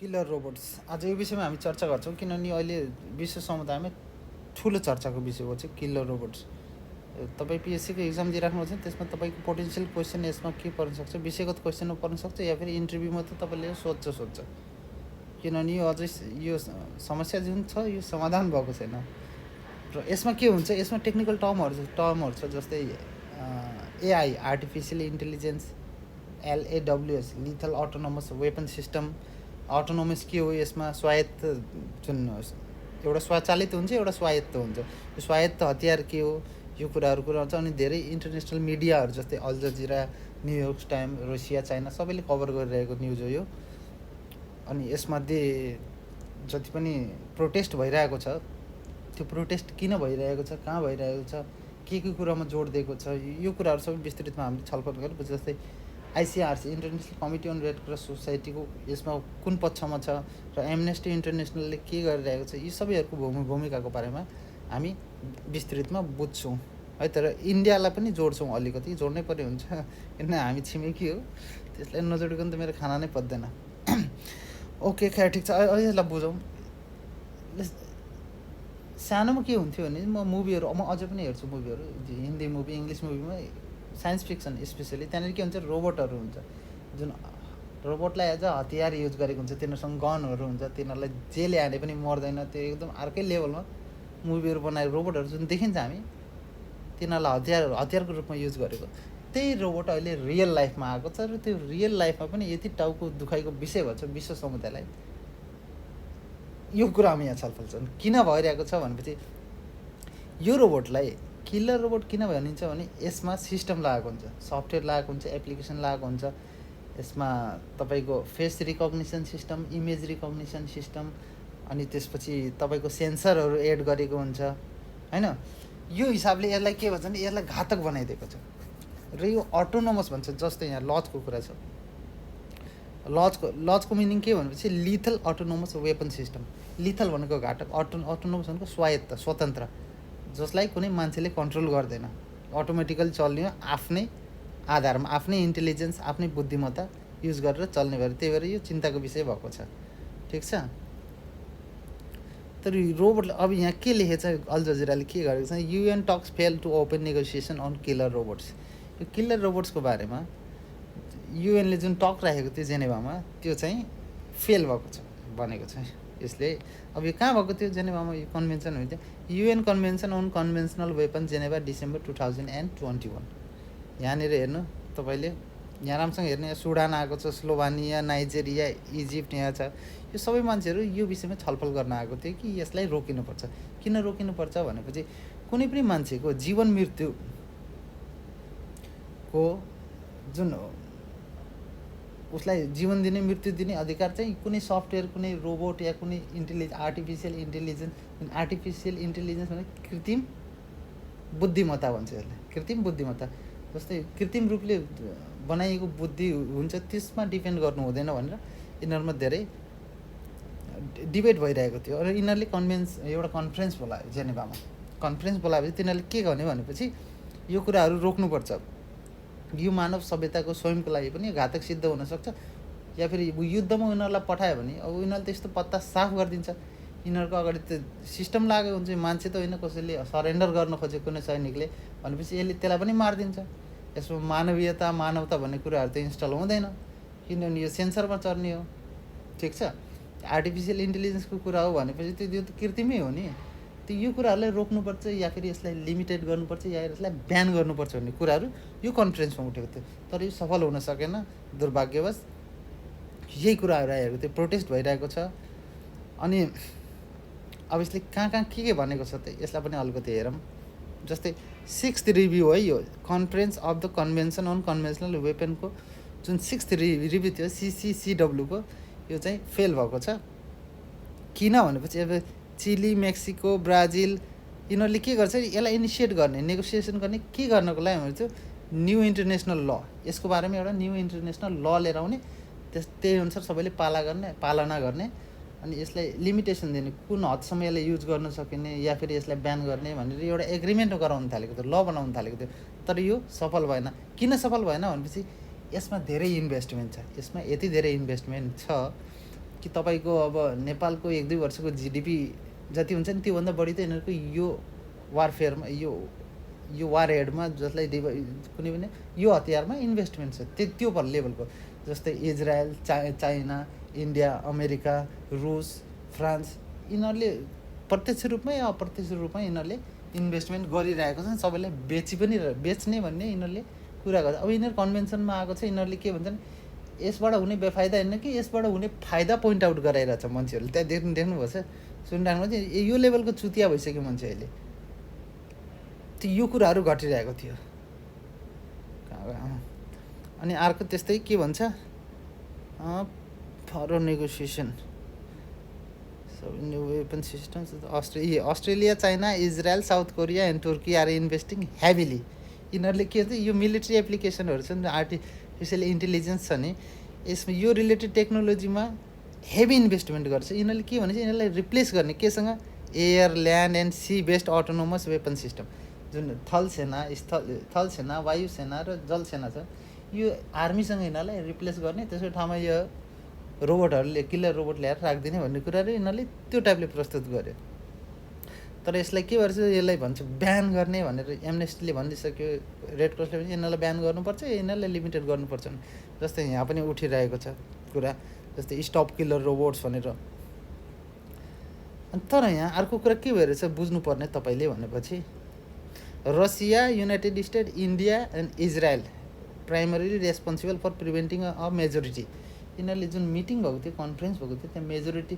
Killer robots आज यो विषयमा हामी चर्चा गर्छौँ किनभने अहिले विश्व समुदायमा ठुलो चर्चाको विषय हो चाहिँ किलर रोबोट्स। तपाईँ पिएससीको एक्जाम दिइराख्नुहुन्छ त्यसमा तपाईँको पोटेन्सियल क्वेसन यसमा के पर्न सक्छ, विषयगत क्वेसनमा पर्न सक्छ या फेरि इन्टरभ्यूमा त तपाईँले सोध्छ किनभने यो अझै यो समस्या जुन छ यो समाधान भएको छैन। र यसमा के हुन्छ, यसमा टेक्निकल टर्महरू छ जस्तै AI artificial intelligence, LAWS lethal autonomous weapon system. Autonomous के हो, यसमा स्वायत्त जुन एउटा स्वचालित हुन्छ एउटा स्वायत्त हुन्छ। यो स्वायत्त हतियार के हो यो कुराहरू हुन्छ। अनि धेरै इन्टरनेसनल मिडियाहरू जस्तै Al Jazeera, New York time, Russia, China सबैले कभर गरिरहेको न्युज हो यो। अनि यसमध्ये जति पनि प्रोटेस्ट भइरहेको छ त्यो प्रोटेस्ट किन भइरहेको छ, कहाँ भइरहेको छ, के कुरामा जोड दिएको छ, यो कुराहरू सबै विस्तृतमा हामीले छलफल गऱ्यौँ। जस्तै ICRC international committee on red cross सोसाइटीको यसमा कुन पक्षमा छ र एमनेस्टी इन्टरनेसनलले के गरिरहेको छ, यी सबैहरूको भूमिकाको बारेमा हामी विस्तृतमा बुझ्छौँ है। तर इन्डियालाई पनि जोड्छौँ, अलिकति जोड्नै पर्ने हुन्छ किन हामी छिमेकी हो, त्यसलाई नजोडिकन त मेरो खाना नै पच्दैन। ओके खैर ठिक छ, यसलाई बुझौँ। सानोमा के हुन्थ्यो भने म मुभीहरू अझै पनि हेर्छु, मुभीहरू हिन्दी मुभी, इङ्ग्लिस मुभीमा साइन्स फिक्सन स्पेसली त्यहाँनिर के हुन्छ, रोबोटहरू हुन्छ जुन रोबोटलाई एज अ हतियार युज गरेको हुन्छ। तिनीहरूसँग गनहरू हुन्छ, तिनीहरूलाई जेले हाने पनि मर्दैन। त्यो एकदम अर्कै लेभलमा मुभीहरू बनाएर रोबोटहरू जुन देखिन्छ हामी तिनीहरूलाई हतियारको रूपमा युज गरेको, त्यही रोबोट अहिले रियल लाइफमा आएको छ। र त्यो रियल लाइफमा पनि यति टाउको दुखाइको विषय भन्छ विश्व समुदायलाई। यो कुरामा यहाँ छलफल छन् किन भइरहेको छ भनेपछि, यो रोबोटलाई किलर रोबोट किन भनिन्छ भने यसमा सिस्टम लागेको हुन्छ, सफ्टवेयर लागेको हुन्छ, एप्लिकेसन लागेको हुन्छ। यसमा तपाईँको face recognition system, image recognition system, अनि त्यसपछि तपाईँको सेन्सरहरू एड गरेको हुन्छ होइन। यो हिसाबले यसलाई के भन्छ भने यसलाई घातक बनाइदिएको छ। र यो अटोनोमस भन्छ, जस्तै यहाँ लजको कुरा छ। लजको मिनिङ के भनेपछि lethal autonomous weapon system. Lethal भनेको घातक, अटोनोमस भनेको स्वायत्त, स्वतन्त्र, जसलाई कुनै मान्छेले कन्ट्रोल गर्दैन, अटोमेटिकली चल्ने हो, आफ्नै आधारमा, आफ्नै इन्टेलिजेन्स, आफ्नै बुद्धिमत्ता युज गरेर चल्ने भएर। त्यही भएर यो चिन्ताको विषय भएको छ, ठिक छ। तर रोबोटले अब यहाँ के लेखेछ, अल जजिराले के गरेको छ, UN talks fail to open negotiation on killer robots. यो किलर रोबोट्सको बारेमा युएनले जुन टक राखेको थियो जेनेभामा, त्यो चाहिँ फेल भएको छ भनेको छ यसले। अब यो कहाँ भएको थियो, जेनेभामा यो कन्भेन्सन हुन्थ्यो, UN convention on conventional weapon Geneva, December 2021। यहाँनिर हेर्नु तपाईँले, यहाँ राम्रोसँग हेर्नु, यहाँ सुडान आएको छ, स्लोभानिया, नाइजेरिया, इजिप्ट यहाँ छ। यो सबै मान्छेहरू यो विषयमा छलफल गर्न आएको थियो कि यसलाई रोकिनुपर्छ। किन रोकिनुपर्छ भनेपछि कुनै पनि मान्छेको जीवन मृत्युको जुन उसलाई जीवन दिने, मृत्यु दिने अधिकार चाहिँ कुनै सफ्टवेयर, कुनै रोबोट या कुनै आर्टिफिसियल इन्टेलिजेन्स भने कृत्रिम बुद्धिमत्ता भन्छ यसलाई। कृत्रिम बुद्धिमत्ता जस्तै कृत्रिम रूपले बनाइएको बुद्धि हुन्छ, त्यसमा डिपेन्ड गर्नु हुँदैन भनेर यिनीहरूमा धेरै डिबेट भइरहेको थियो। र यिनीहरूले एउटा कन्फरेन्स बोलायो जेनेभामा। कन्फरेन्स बोलाएपछि तिनीहरूले के गर्ने भनेपछि यो कुराहरू रोक्नुपर्छ, यो मानव सभ्यताको स्वयंको लागि पनि घातक सिद्ध हुनसक्छ। या फेरि युद्धमा उनीहरूलाई पठायो भने अब उनीहरूले त्यस्तो पत्ता साफ गरिदिन्छ। यिनीहरूको अगाडि त सिस्टम लागेको हुन्छ, मान्छे त होइन, कसैले सरेन्डर गर्न खोजेको कुनै सैनिकले भनेपछि यसले त्यसलाई पनि मारिदिन्छ। यसमा मानवीयता, मानवता भन्ने कुराहरू त इन्स्टल हुँदैन, किनभने यो सेन्सरमा चल्ने हो, ठिक छ। आर्टिफिसियल इन्टेलिजेन्सको कुरा हो भनेपछि त्यो त कृत्रिमै हो नि। त्यो यो कुराहरूलाई रोक्नुपर्छ या फेरि यसलाई लिमिटेड गर्नुपर्छ या यसलाई ब्यान गर्नुपर्छ भन्ने कुराहरू यो कन्फरेन्समा उठेको थियो। तर यो सफल हुन सकेन, दुर्भाग्यवश यही कुराहरू आएको थियो, प्रोटेस्ट भइरहेको छ। अनि अब यसले कहाँ के भनेको छ त यसलाई पनि अलिकति हेरौँ। जस्तै 6th रिभ्यू है यो, conference of the convention on conventional वेपनको जुन 6th रिभ्यू थियो CCCW को, यो चाहिँ फेल भएको छ। किन भनेपछि अब चिली, मेक्सिको, ब्राजिल यिनीहरूले के गर्छ, यसलाई इनिसिएट गर्ने, नेगोसिएसन गर्ने, के गर्नको लागि भने चाहिँ न्यू इन्टरनेसनल ल, यसको बारेमा एउटा न्यू इन्टरनेसनल ल लिएर आउने, त्यही अनुसार सबैले पालना गर्ने, अनि यसलाई लिमिटेसन दिने, कुन हदसम्म यसलाई युज गर्न सकिने या फेरि यसलाई ब्यान गर्ने भनेर एउटा एग्रिमेन्ट गराउन थालेको थियो, ल बनाउन थालेको थियो। तर यो सफल भएन। किन सफल भएन भनेपछि यसमा धेरै इन्भेस्टमेन्ट छ, यसमा यति धेरै इन्भेस्टमेन्ट छ कि तपाईँको अब नेपालको 1-2 वर्षको जिडिपी जति हुन्छ नि त्योभन्दा बढी त यिनीहरूको यो वारफेयरमा यो वार हेडमा जसलाई कुनै पनि यो हतियारमा इन्भेस्टमेन्ट छ त्यो लेभलको। जस्तै इजरायल, चाइना, इन्डिया, अमेरिका, रुस, फ्रान्स यिनीहरूले प्रत्यक्ष रूपमै या अप्रत्यक्ष रूपमा यिनीहरूले इन्भेस्टमेन्ट गरिरहेको छ। सबैलाई बेच्ने भन्ने यिनीहरूले कुरा गर्छ। अब यिनीहरू कन्भेन्सनमा आएको छ, यिनीहरूले के भन्छन्, यसबाट हुने बेफाइदा होइन कि यसबाट हुने फाइदा पोइन्ट आउट गराइरहेछ मान्छेहरूले। त्यहाँ देख्नुभएछ, सुनिराख्नु चाहिँ यो लेभलको चुतिया भइसक्यो मान्छे अहिले। त्यो यो कुराहरू घटिरहेको थियो। अनि अर्को त्यस्तै के भन्छ, for negotiation weapon systems Australia, China, Israel, South Korea and Turkey are investing heavily. यिनीहरूले के भन्छ, यो मिलिट्री एप्लिकेसनहरू छ नि, आर्टिफिसियल इन्टेलिजेन्स छ नि, यसमा यो रिलेटेड टेक्नोलोजीमा हेभी इन्भेस्टमेन्ट गर्छ। यिनीहरूले के भने चाहिँ यिनीहरूलाई रिप्लेस गर्ने केसँग, air, land and sea based autonomous weapon system, जुन थल सेना, वायुसेना र जलसेना छ, यो आर्मीसँग यिनीहरूलाई रिप्लेस गर्ने, त्यसको ठाउँमा यो रोबोटहरूले, किलर रोबोट ल्याएर राखिदिने भन्ने कुराहरू यिनीहरूले त्यो टाइपले प्रस्तुत गर्यो। तर यसलाई के गर्छ, यसलाई भन्छ ब्यान गर्ने भनेर एमनेस्टीले भनिदिइसक्यो, रेड क्रसले पनि यिनीहरूलाई ब्यान गर्नुपर्छ, यिनीहरूलाई लिमिटेड गर्नुपर्छ। जस्तै यहाँ पनि उठिरहेको छ कुरा, जस्तै स्टप किलर रोबोट्स भनेर। तर यहाँ अर्को कुरा के भइरहेछ बुझ्नुपर्ने तपाईँले भनेपछि, Russia, United State, India and Israel primary responsible for preventing a majority. यिनीहरूले जुन मिटिङ भएको थियो, कन्फरेन्स भएको थियो, त्यहाँ मेजोरिटी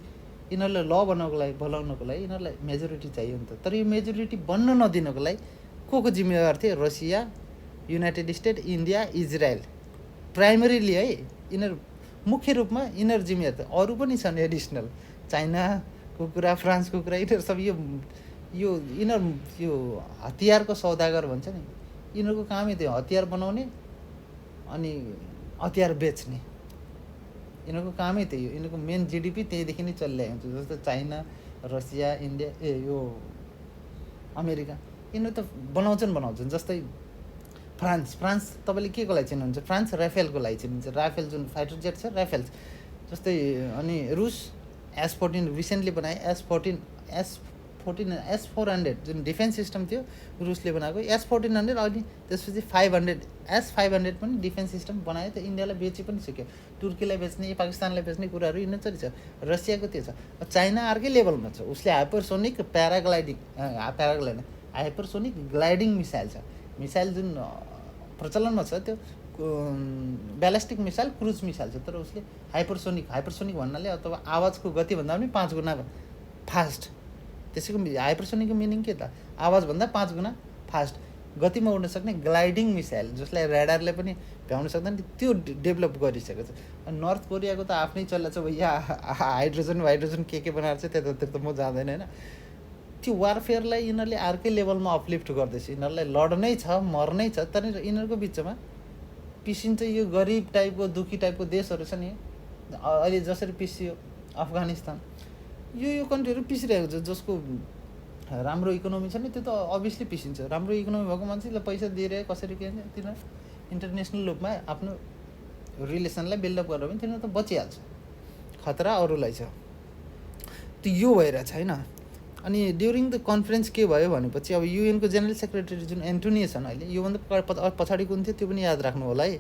यिनीहरूलाई ल बनाउनको लागि यिनीहरूलाई मेजोरिटी चाहियो नि त। तर यो मेजोरिटी बन्न नदिनको लागि को जिम्मेवार थियो, Russia, United State, India, Israel primarily है, यिनीहरू मुख्य रूपमा यिनीहरू जिम्मेवार थियो। अरू पनि छन् एडिसनल, चाइनाको कुरा, फ्रान्सको कुरा, यिनीहरू सब यिनीहरू यो हतियारको सौदागर भन्छ नि, यिनीहरूको कामै थियो हतियार बनाउने अनि हतियार बेच्ने, यिनीहरूको कामै त्यही हो। यिनीहरूको मेन जिडिपी त्यहीँदेखि नै चलिरहेको हुन्छ। जस्तो चाइना, रसिया, इन्डिया, यो अमेरिका, यिनीहरू त बनाउँछन्। जस्तै फ्रान्स तपाईँले के को लागि चिन्नुहुन्छ, फ्रान्स राफेलको लागि चिनिन्छ, राफेल जुन फाइटर जेट छ, राफेल। जस्तै अनि रुस S-14 रिसेन्टली बनाए, S-400 जुन डिफेन्स सिस्टम थियो रुसले बनाएको, S-1400, अनि त्यसपछि 500 S-500 पनि डिफेन्स सिस्टम बनायो। त इन्डियालाई बेची पनि सक्यो, तुर्कीलाई बेच्ने, पाकिस्तानलाई बेच्ने कुराहरू यिनीहरू छ। रसियाको त्यो छ। चाइना अर्कै लेभलमा छ, उसले हाइपरसोनिक हाइपरसोनिक ग्लाइडिङ मिसाइल छ। मिसाइल जुन प्रचलनमा छ त्यो ब्यालिस्टिक मिसाइल, क्रुज मिसाइल छ। तर उसले हाइपरसोनिक भन्नाले अथवा आवाजको गतिभन्दा पनि 5 गुणा फास्ट। त्यसैको हाइपरसोनिकको मिनिङ के त, आवाजभन्दा 5 गुणा फास्ट गतिमा उड्न सक्ने ग्लाइडिङ मिसाइल, जसलाई रेडारले पनि भ्याउन सक्दैन, त्यो डेभलप गरिसकेको छ। अनि नर्थ कोरियाको त आफ्नै चल्ला छ भैया, हाइड्रोजन के बनाएर चाहिँ त्यतातिर त म जाँदैन होइन। त्यो वारफेयरलाई यिनीहरूले अर्कै लेभलमा अपलिफ्ट गर्दैछ। यिनीहरूलाई लड्नै छ, मर्नै छ, तर यिनीहरूको बिचमा पिसिन्छ। यो गरिब टाइपको, दुखी टाइपको देशहरू छ नि, अहिले जसरी पिसियो अफगानिस्तान, यो कन्ट्रीहरू पिसिरहेको छ। जसको राम्रो इकोनोमी छ नि, त्यो त अभियसली पिसिन्छ। राम्रो इकोनोमी भएको मान्छेलाई पैसा दिएर कसरी के तिनीहरू इन्टरनेसनल रूपमा आफ्नो रिलेसनलाई बिल्डअप गरेर पनि तिनीहरू त बचिहाल्छ। खतरा अरूलाई छ, त्यो यो भइरहेछ होइन। अनि ड्युरिङ द कन्फरेन्स के भयो भनेपछि, अब युएनको जेनरल सेक्रेटरी जुन एन्टोनियो छन् अहिले, योभन्दा पछाडि कुन थियो त्यो पनि याद राख्नु होला है,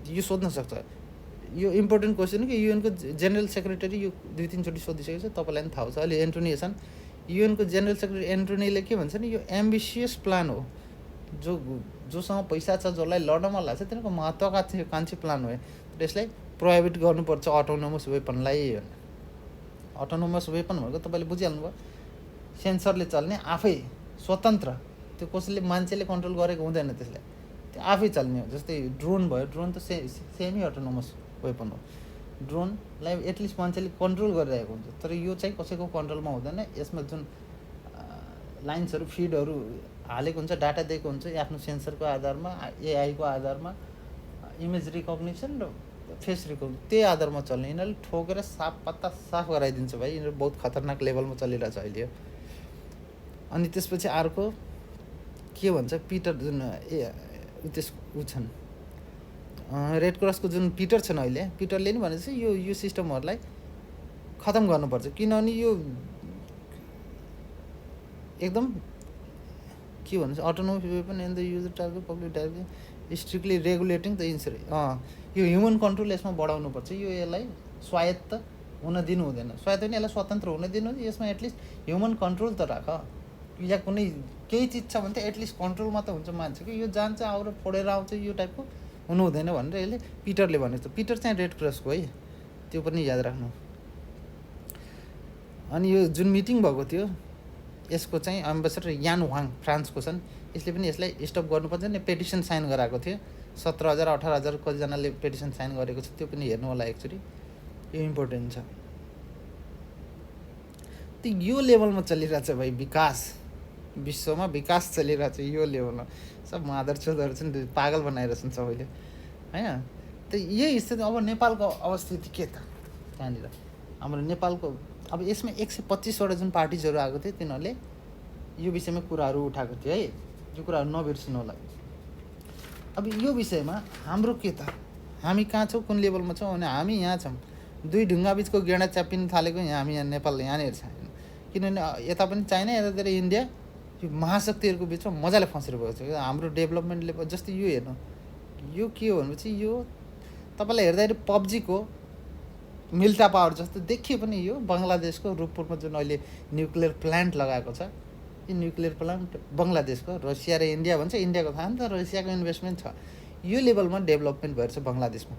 यो सोध्न सक्छ। यो इम्पोर्टेन्ट क्वेसन हो कि युएनको जेनरल सेक्रेटरी, यो 2-3 चोटि सोधिसकेको छ, तपाईँलाई पनि थाहा छ। अहिले एन्टोनियो छन्, युएनको जेनरल सेक्रेटरी एन्टोनीले के भन्छ नि, यो एम्बिसियस प्लान हो, जोसँग पैसा छ, जसलाई लड्न मन लाग्छ, तिनीहरूको महत्त्वाकांक्षी प्लान हो। यसलाई प्रोहिबिट गर्नुपर्छ अटोनोमस वेपनलाई। अटोनोमस वेपन भनेको तपाईँले बुझिहाल्नु भयो, सेन्सरले चल्ने, आफै स्वतन्त्र, त्यो कसैले मान्छेले कन्ट्रोल गरेको हुँदैन, त्यसलाई त्यो आफै चल्ने हो। जस्तै ड्रोन भयो, ड्रोन त सेमी अटोनोमस वेपन हो। ड्रोनलाई एटलिस्ट मान्छेले कन्ट्रोल गरिरहेको हुन्छ, तर यो चाहिँ कसैको कन्ट्रोलमा हुँदैन। यसमा जुन लाइन्सहरू, फिडहरू हालेको हुन्छ, डाटा दिएको हुन्छ, आफ्नो सेन्सरको आधारमा, एआईको आधारमा, इमेज रिकग्निसन र फेस रिकग्निसन, त्यही आधारमा चल्ने। यिनीहरूले ठोकेर पत्ता साफ गराइदिन्छ भाइ। यिनीहरू बहुत खतरनाक लेभलमा चलिरहेछ अहिले। अनि त्यसपछि अर्को के भन्छ, पिटर जुन छन् रेड क्रसको जुन पिटर छन् अहिले, पिटरले नि भनेपछि यो सिस्टमहरूलाई खतम गर्नुपर्छ, किनभने यो एकदम के भन्नु autonomous weapon and the user target public target strictly regulating the यो ह्युमन कन्ट्रोल यसमा बढाउनुपर्छ। यो यसलाई स्वायत्त हुन दिनु हुँदैन, स्वायत्त पनि यसलाई स्वतन्त्र हुन दिनु, यसमा एटलिस्ट ह्युमन कन्ट्रोल त राख। या कुनै केही चिज छ भने त एटलिस्ट कन्ट्रोलमा त हुन्छ मान्छेको, यो जान्छ आएर फोडेर आउँछ यो टाइपको हुनु हुँदैन भनेर यसले पिटरले भनेको छ। पिटर चाहिँ रेड क्रसको है, त्यो पनि याद राख्नु। अनि यो जुन मिटिङ भएको थियो यसको चाहिँ एम्बेसडर यान वाङ फ्रान्सको छन्, यसले पनि यसलाई स्टप गर्नुपर्छ नि पेटिसन साइन गराएको थियो। 17,000 18,000 कतिजनाले पेटिसन साइन गरेको छ, त्यो पनि हेर्नु होला एकचोटि, यो इम्पोर्टेन्ट छ। त्यो यो लेभलमा चलिरहेछ भाइ विकास, विश्वमा विकास चलिरहेछ यो लेभलमा। सब मादरचोदहरू छन्, पागल बनाइरहेछन् सबैले होइन। त यही स्थिति अब नेपालको अवस्थिति के त त्यहाँनिर हाम्रो नेपालको अब यसमा 125वटा जुन पार्टिजहरू आएको थियो तिनीहरूले यो विषयमा कुराहरू उठाएको थियो है, यो कुराहरू नबिर्सिनु होला। अब यो विषयमा हाम्रो के त, हामी कहाँ छौँ, कुन लेभलमा छौँ भने हामी यहाँ छौँ, दुई ढुङ्गा बिचको गेडा च्यापिन थालेको हामी यहाँ नेपाल यहाँनिर छ। किनभने यता पनि चाइना यतातिर इन्डिया, यो महाशक्तिहरूको बिचमा मजाले फँसेर गएको छ। हाम्रो डेभलपमेन्ट लेभल जस्तै यो हेर्नु, यो के हो भनेपछि यो तपाईँलाई हेर्दाखेरि पब्जीको मिल्टा पावर जस्तो देखिए पनि यो बङ्गलादेशको रुपपुरमा जुन अहिले न्युक्लियर प्लान्ट लगाएको छ, यो न्युक्लियर प्लान्ट बङ्गलादेशको, रसिया र इन्डिया भन्छ, इन्डियाको थाहा नि त रसियाको इन्भेस्टमेन्ट छ। यो लेभलमा डेभलपमेन्ट भएर छ बङ्गलादेशमा।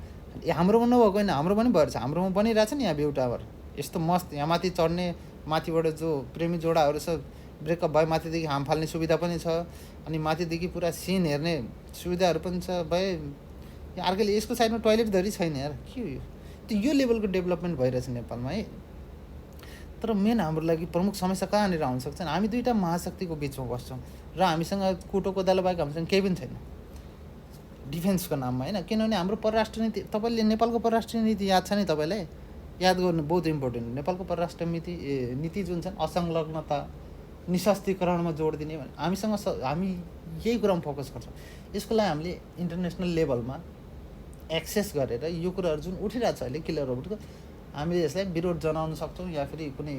हाम्रोमा नभएको होइन, हाम्रो पनि भएर छ, हाम्रोमा बनिरहेछ नि यहाँ भ्यू टावर यस्तो मस्त। यहाँ माथि चढ्ने, माथिबाट जो प्रेमी जोडाहरू छ ब्रेकअप भए माथिदेखि हाम फाल्ने सुविधा पनि छ, अनि माथिदेखि पुरा सिन हेर्ने सुविधाहरू पनि छ भए। अर्कैले यसको साइडमा टोइलेट धरि छैन यार, के हो यो? त्यो यो लेभलको डेभलपमेन्ट भइरहेछ नेपालमा है। तर मेन हाम्रो लागि प्रमुख समस्या कहाँनिर आउन सक्छ, हामी दुईवटा महाशक्तिको बिचमा बस्छौँ र हामीसँग कुटो कोदालो बाहेक हामीसँग केही पनि छैन डिफेन्सको नाममा होइन। किनभने हाम्रो परराष्ट्र नीति, तपाईँले नेपालको परराष्ट्र नीति याद छ नि, तपाईँलाई याद गर्नु बहुत इम्पोर्टेन्ट। नेपालको परराष्ट्र नीति जुन छ असंलग्नता, निशस्त्रीकरणमा जोड दिने, हामीसँग हामी यही कुरामा फोकस गर्छौँ। यसको लागि हामीले इन्टरनेसनल लेभलमा एक्सेस गरेर यो कुराहरू जुन उठिरहेको छ अहिले किलर रोबोटको, हामीले यसलाई विरोध जनाउन सक्छौँ या फेरि कुनै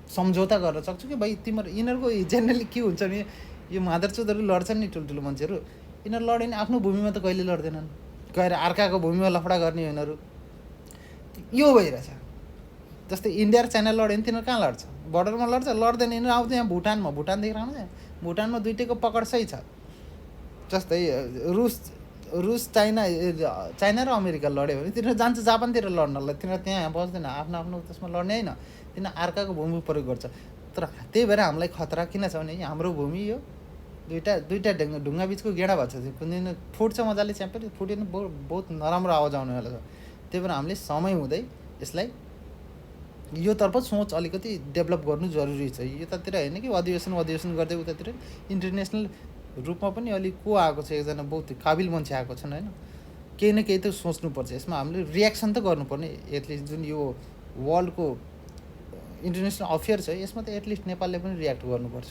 सम्झौता गर्न सक्छौँ कि भाइ तिमीहरू यिनीहरूको जेनरली के हुन्छ भने यो मादरचोदहरू लड्छन् नि ठुल्ठुलो मान्छेहरू, यिनीहरू लड्यो भने आफ्नो भूमिमा त कहिले लड्दैनन्, गएर अर्काको भूमिमा लफडा गर्ने यिनीहरू, यो भइरहेछ। जस्तै इन्डिया र चाइना लड्यो भने तिनीहरू कहाँ लड्छ, बर्डरमा लड्छ, लड्दैन। यिनीहरू आउँछ यहाँ भुटानमा, भुटानदेखि आउनु भुटानमा दुइटैको पकड सही छ। जस्तै रुस चाइना र अमेरिका लड्यो भने तिनीहरू जान्छ जापानतिर लड्नलाई, तिनीहरू त्यहाँ बस्दैन, आफ्नो आफ्नो त्यसमा लड्ने होइन, तिनीहरू अर्काको भूमि प्रयोग गर्छ। तर त्यही भएर हामीलाई खतरा किन छ भने हाम्रो भूमि यो दुईवटा ढुङ्गा बिचको गेडा भएको छ, कुन दिन फुट्छ मजाले च्यापेर, फुट्यो भने बहुत नराम्रो आवाज आउनेवाला छ। त्यही भएर हामीले समय हुँदै यसलाई योतर्फ सोच अलिकति डेभलप गर्नु जरुरी छ। यतातिर होइन कि अधिवेशन गर्दै उतातिर इन्टरनेसनल रूपमा पनि अलिक को आएको छ, एकजना बहुत काबिल मान्छे आएको छन् होइन। केही न केही त सोच्नुपर्छ यसमा, हामीले रियाक्सन त गर्नुपर्ने। एटलिस्ट जुन यो वर्ल्डको इन्टरनेसनल अफेयर छ यसमा त एटलिस्ट नेपालले पनि रियाक्ट गर्नुपर्छ,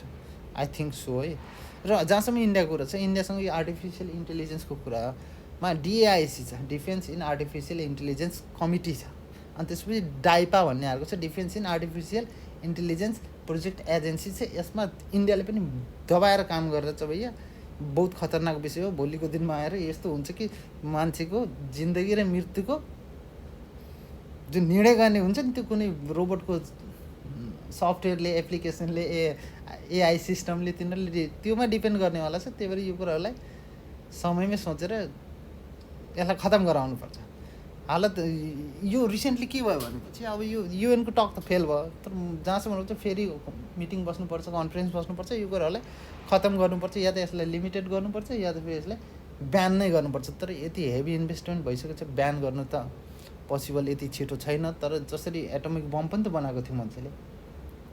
आई थिङ्क सो है। र जहाँसम्म इन्डियाको कुरा छ, इन्डियासँग यो आर्टिफिसियल इन्टेलिजेन्सको कुरामा डिएआइसी छ, defence in artificial intelligence committee छ, अनि त्यसपछि डाइपा भन्ने आएको छ, defence in artificial intelligence project agency छ। यसमा इन्डियाले पनि दबाएर काम गरेर चाहिँ भैया बहुत खतरनाक विषय हो। भोलिको दिनमा आएर यस्तो हुन्छ कि मान्छेको जिन्दगी र मृत्युको जुन निर्णय गर्ने हुन्छ नि, त्यो कुनै रोबोटको सफ्टवेयरले, एप्लिकेसनले, एआई सिस्टमले, तिनीहरूले त्योमा डिपेन्ड गर्नेवाला छ। त्यही भएर यो कुराहरूलाई समयमै सोचेर यसलाई खतम गराउनुपर्छ। हालत यो रिसेन्टली के भयो भनेपछि अब यो युएनको टक त फेल भयो, तर जहाँसम्म हुन्छ फेरि मिटिङ बस्नुपर्छ, कन्फरेन्स बस्नुपर्छ, यो कुराहरूलाई खतम गर्नुपर्छ, या त यसलाई लिमिटेड गर्नुपर्छ या त फेरि यसलाई ब्यान नै गर्नुपर्छ। तर यति हेभी इन्भेस्टमेन्ट भइसकेको छ, ब्यान गर्नु त पोसिबल यति छिटो छैन। तर जसरी एटोमिक बम पनि त बनाएको थियो मान्छेले,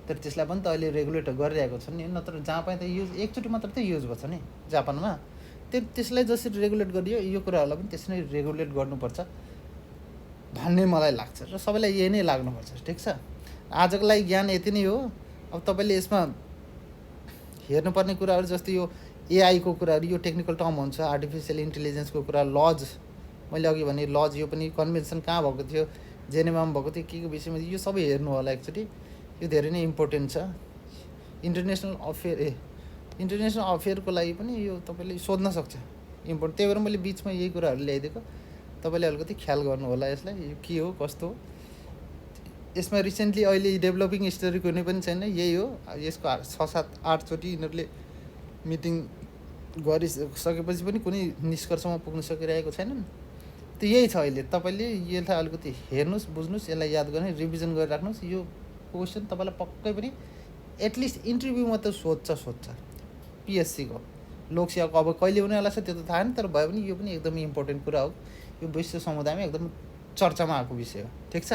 तर त्यसलाई पनि त अहिले रेगुलेट गरिरहेको छ नि। नत्र जहाँ पनि त युज एकचोटि मात्र त युज भएको छ नि जापानमा, त्यसलाई जसरी रेगुलेट गरियो यो कुराहरूलाई पनि त्यसरी रेगुलेट गर्नुपर्छ भन्ने मलाई लाग्छ, र सबैलाई यही नै लाग्नुपर्छ। ठिक छ, आजको लागि ज्ञान यति नै हो। अब तपाईँले यसमा हेर्नुपर्ने कुराहरू जस्तै यो एआईको कुराहरू, यो टेक्निकल टर्म हुन्छ, आर्टिफिसियल इन्टेलिजेन्सको कुरा, लज, मैले अघि भने लज, यो पनि कन्भेन्सन कहाँ भएको थियो, जेनेभामा भएको थियो के को विषयमा यो सबै हेर्नु होला एकचोटि। यो धेरै नै इम्पोर्टेन्ट छ। इन्टरनेसनल अफेयरको लागि पनि यो तपाईँले सोध्न सक्छ, इम्पोर्टेन्ट। त्यही भएर मैले बिचमा यही कुराहरू ल्याइदिएको, तपाईँले अलिकति ख्याल गर्नु होला यसलाई, यो के हो कस्तो हो। यसमा रिसेन्टली अहिले डेभलपिङ स्टोरी कुनै पनि छैन, यही हो। यसको 6-7-8 चोटि यिनीहरूले मिटिङ गरिसकेपछि पनि कुनै निष्कर्षमा पुग्न सकिरहेको छैनन्। त्यो यही छ अहिले। तपाईँले यसलाई अलिकति हेर्नुहोस्, बुझ्नुहोस्, यसलाई याद गर्ने, रिभिजन गरिराख्नुहोस्। यो क्वेसन तपाईँलाई पक्कै पनि एटलिस्ट इन्टरभ्यूमा त सोध्छ पिएससीको। लोकसेवाको अब कहिले हुनेवाला छ त्यो त थाहा छैन, तर भए पनि यो पनि एकदमै इम्पोर्टेन्ट कुरा हो। यो विश्व समुदायमा एकदम चर्चामा आएको विषय हो। ठिक छ,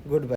गुड बाई।